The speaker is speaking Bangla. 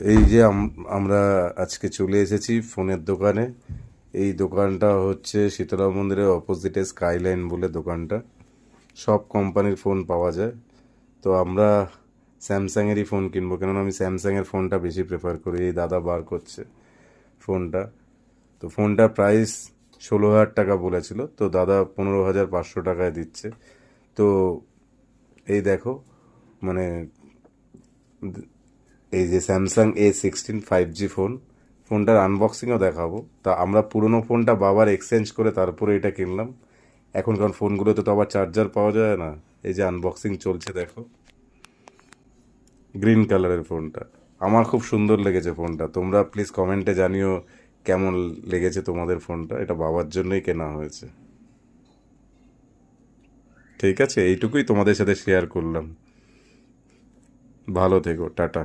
এই যে আমরা আজকে চলে এসেছি ফোনের দোকানে। এই দোকানটা হচ্ছে শীতলা মন্দিরের অপোজিটে স্কাইলাইন বলে দোকানটা। সব কোম্পানির ফোন পাওয়া যায়। তো আমরা স্যামসাংয়েরই ফোন কিনবো, কেননা আমি স্যামসাংয়ের ফোনটা বেশি প্রেফার করি। এই দাদা বার করছে ফোনটা। তো ফোনটার প্রাইস 16,000 টাকা বলেছিল, তো দাদা 15,500 টাকায় দিচ্ছে। তো এই দেখো, মানে এই যে স্যামসাং A16 5G ফোন, ফোনটার আনবক্সিংও দেখাবো। তা আমরা পুরনো ফোনটা বাবার এক্সচেঞ্জ করে তারপরে এটা কিনলাম। এখনকার ফোনগুলোতে তো আবার চার্জার পাওয়া যায় না। এই যে আনবক্সিং চলছে, দেখো, গ্রিন কালারের ফোনটা। আমার খুব সুন্দর লেগেছে ফোনটা। তোমরা প্লিজ কমেন্টে জানিও কেমন লেগেছে তোমাদের ফোনটা। এটা বাবার জন্যই কেনা হয়েছে। ঠিক আছে, এইটুকুই তোমাদের সাথে শেয়ার করলাম। ভালো থেকো, টাটা।